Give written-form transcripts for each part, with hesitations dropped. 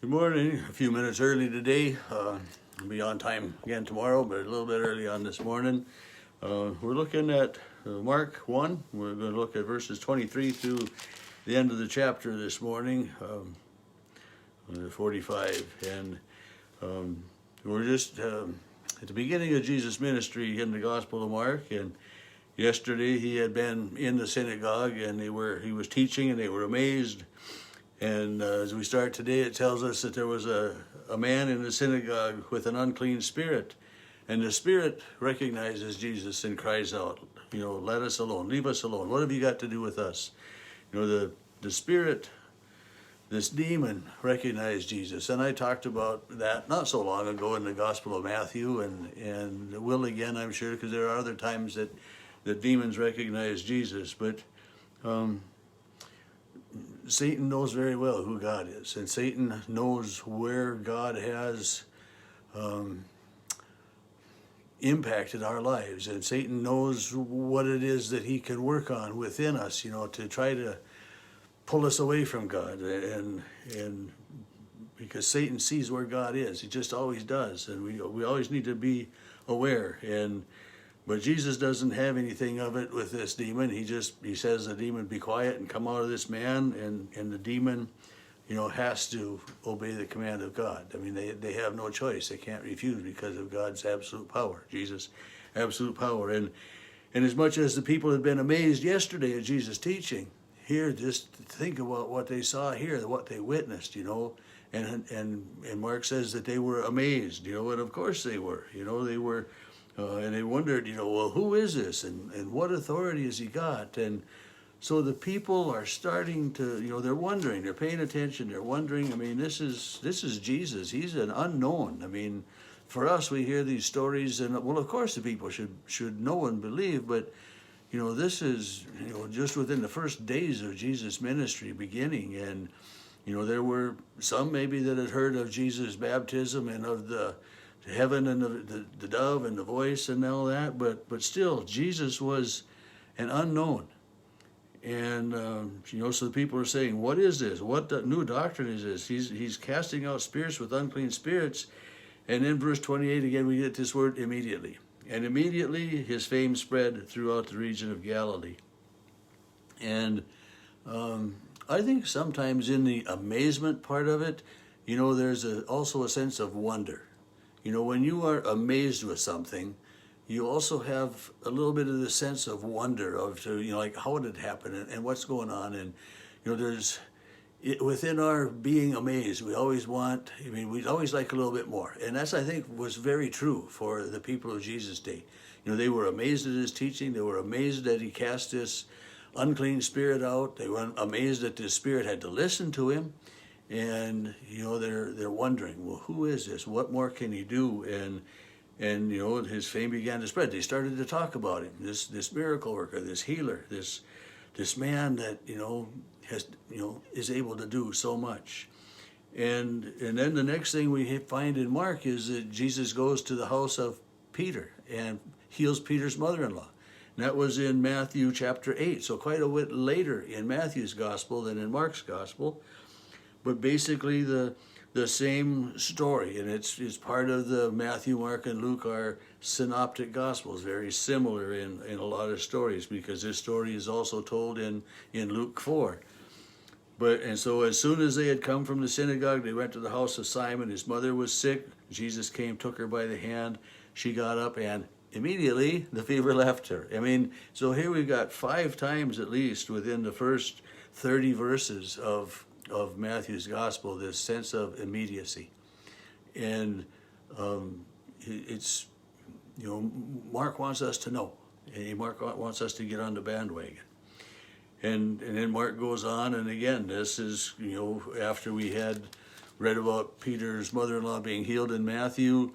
Good morning. A few minutes early today. I'll be on time again tomorrow, but a little bit early on this morning. We're looking at Mark 1. We're going to look at verses 23 through the end of the chapter this morning, 45. And we're just at the beginning of Jesus' ministry in the Gospel of Mark. And yesterday he had been in the synagogue and he was teaching and they were amazed. And as we start today, it tells us that there was a man in the synagogue with an unclean spirit. And the spirit recognizes Jesus and cries out, let us alone, leave us alone. What have you got to do with us? The spirit, this demon, recognized Jesus. And I talked about that not so long ago in the Gospel of Matthew, and will again, I'm sure, because there are other times that demons recognize Jesus. But Satan knows very well who God is, and Satan knows where God has impacted our lives, and Satan knows what it is that he can work on within us, to try to pull us away from God, and because Satan sees where God is, he just always does, and we always need to be aware. But Jesus doesn't have anything of it with this demon. He says the demon, be quiet and come out of this man, and the demon, has to obey the command of God. I mean, they have no choice. They can't refuse because of God's absolute power, Jesus' absolute power. And as much as the people had been amazed yesterday at Jesus' teaching, here, just think about what they saw here, what they witnessed, and Mark says that they were amazed, and of course they were, they were. And they wondered, well, who is this, and what authority has he got? And so the people are starting to, they're wondering, they're paying attention, they're wondering. I mean, this is Jesus. He's an unknown. I mean, for us, we hear these stories, and well, of course, the people should know and believe. But this is just within the first days of Jesus' ministry beginning, and there were some maybe that had heard of Jesus' baptism and of the heaven and the dove and the voice and all that, but still Jesus was an unknown. And so the people are saying, what is this? What new doctrine is this? He's casting out spirits with unclean spirits. And in verse 28 again we get this word immediately. And immediately his fame spread throughout the region of Galilee. And I think sometimes in the amazement part of it, there's also a sense of wonder. When you are amazed with something, you also have a little bit of the sense of wonder of, like how did it happen and what's going on. And, within our being amazed, we always we'd always like a little bit more. And that's, I think, was very true for the people of Jesus' day. They were amazed at his teaching. They were amazed that he cast this unclean spirit out. They were amazed that this spirit had to listen to him. And they're wondering, well, who is this? What more can he do? And his fame began to spread. They started to talk about him, this miracle worker, this healer, this man that has is able to do so much. And then the next thing we find in Mark is that Jesus goes to the house of Peter and heals Peter's mother-in-law. And that was in Matthew chapter 8, so quite a bit later in Matthew's gospel than in Mark's gospel. But basically the same story, and it's part of the Matthew, Mark, and Luke are synoptic gospels, very similar in a lot of stories, because this story is also told in Luke 4. And so as soon as they had come from the synagogue, they went to the house of Simon. His mother was sick. Jesus came, took her by the hand. She got up, and immediately the fever left her. I mean, so here we've got 5 times at least within the first 30 verses of Matthew's gospel, this sense of immediacy. And it's, Mark wants us to know. And Mark wants us to get on the bandwagon. And then Mark goes on, and again, this is, after we had read about Peter's mother-in-law being healed in Matthew,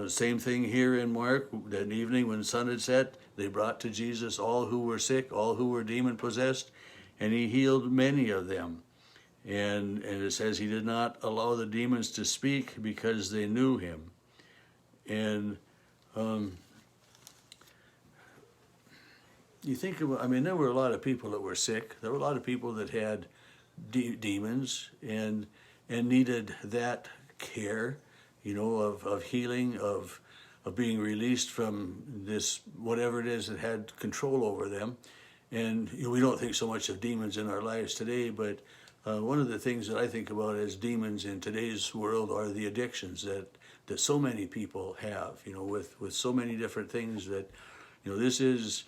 same thing here in Mark. That evening when the sun had set, they brought to Jesus all who were sick, all who were demon-possessed, and he healed many of them. And it says he did not allow the demons to speak because they knew him. And you think about, there were a lot of people that were sick. There were a lot of people that had demons, and and needed that care, of healing, of being released from this, whatever it is that had control over them. And we don't think so much of demons in our lives today, but one of the things that I think about as demons in today's world are the addictions that so many people have, with so many different things that, this is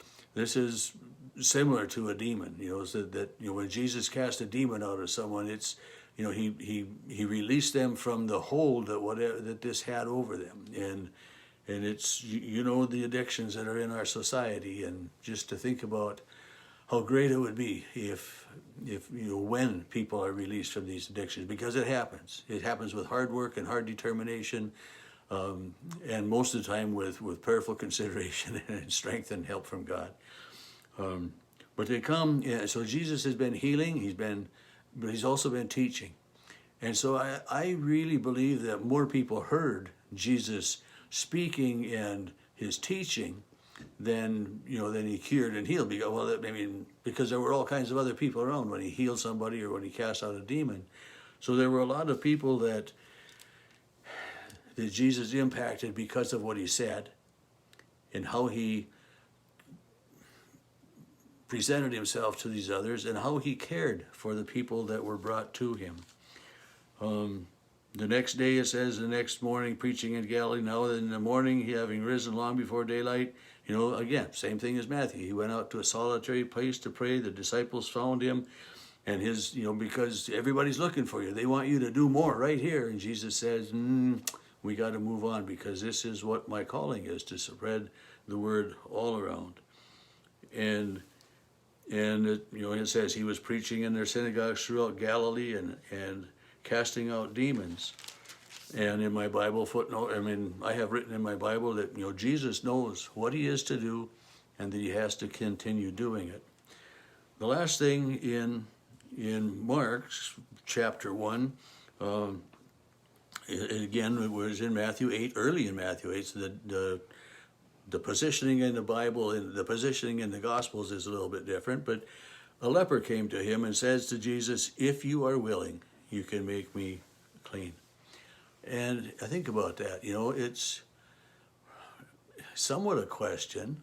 similar to a demon, so that when Jesus cast a demon out of someone, it's, he released them from the hold that this had over them. And it's, the addictions that are in our society, and just to think about how great it would be if when people are released from these addictions, because it happens. It happens with hard work and hard determination, and most of the time with prayerful consideration and strength and help from God. But they come. Yeah, so Jesus has been healing. But he's also been teaching, and so I really believe that more people heard Jesus speaking and his teaching than he cured and healed. Because there were all kinds of other people around when he healed somebody or when he cast out a demon. So there were a lot of people that Jesus impacted because of what he said and how he presented himself to these others and how he cared for the people that were brought to him. The next day, it says, the next morning, preaching in Galilee. Now in the morning, he having risen long before daylight, again, same thing as Matthew. He went out to a solitary place to pray. The disciples found him, and because everybody's looking for you. They want you to do more right here. And Jesus says, we got to move on, because this is what my calling is, to spread the word all around. And it says he was preaching in their synagogues throughout Galilee and casting out demons. And in my Bible footnote, I have written in my Bible that, Jesus knows what he is to do and that he has to continue doing it. The last thing in Mark chapter 1, again, it was in Matthew 8, early in Matthew 8, so the positioning in the Bible and the positioning in the Gospels is a little bit different, but a leper came to him and says to Jesus, if you are willing, you can make me clean. And I think about that, it's somewhat a question,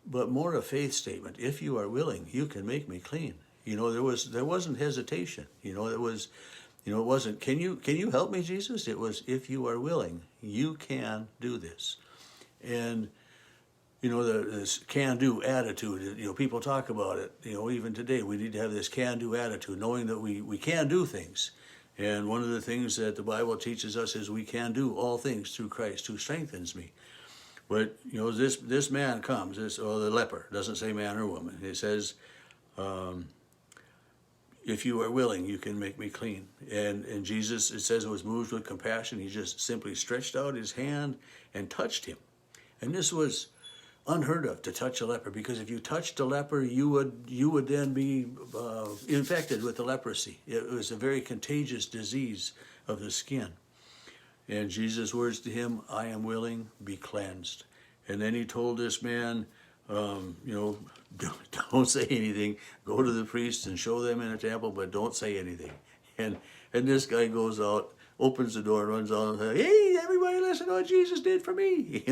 but more a faith statement. If you are willing, you can make me clean. There wasn't hesitation. It wasn't, can you help me, Jesus? It was, if you are willing, you can do this. And this can-do attitude, people talk about it, even today, we need to have this can-do attitude, knowing that we can do things. And one of the things that the Bible teaches us is we can do all things through Christ who strengthens me. But, this man comes, the leper, doesn't say man or woman. It says, if you are willing, you can make me clean. And Jesus, it says, was moved with compassion. He just simply stretched out his hand and touched him. And this was unheard of, to touch a leper, because if you touched a leper, you would then be infected with the leprosy. It was a very contagious disease of the skin. And Jesus' words to him, I am willing, be cleansed. And then he told this man, don't say anything. Go to the priests and show them in a temple, but don't say anything. And this guy goes out, opens the door, and runs out and says, hey, everybody listen to what Jesus did for me.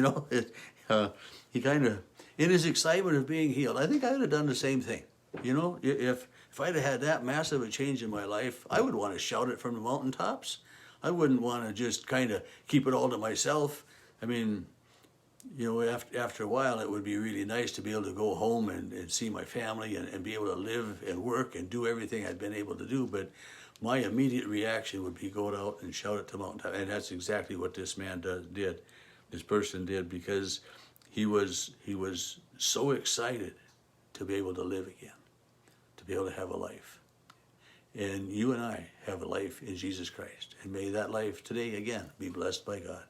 He kind of, in his excitement of being healed, I think I would have done the same thing. If I'd have had that massive a change in my life, I would want to shout it from the mountaintops. I wouldn't want to just kind of keep it all to myself. After a while, it would be really nice to be able to go home and see my family and be able to live and work and do everything I'd been able to do. But my immediate reaction would be go out and shout it to the mountaintop. And that's exactly what this man did. This person did, because he was so excited to be able to live again, to be able to have a life. And you and I have a life in Jesus Christ. And may that life today, again, be blessed by God.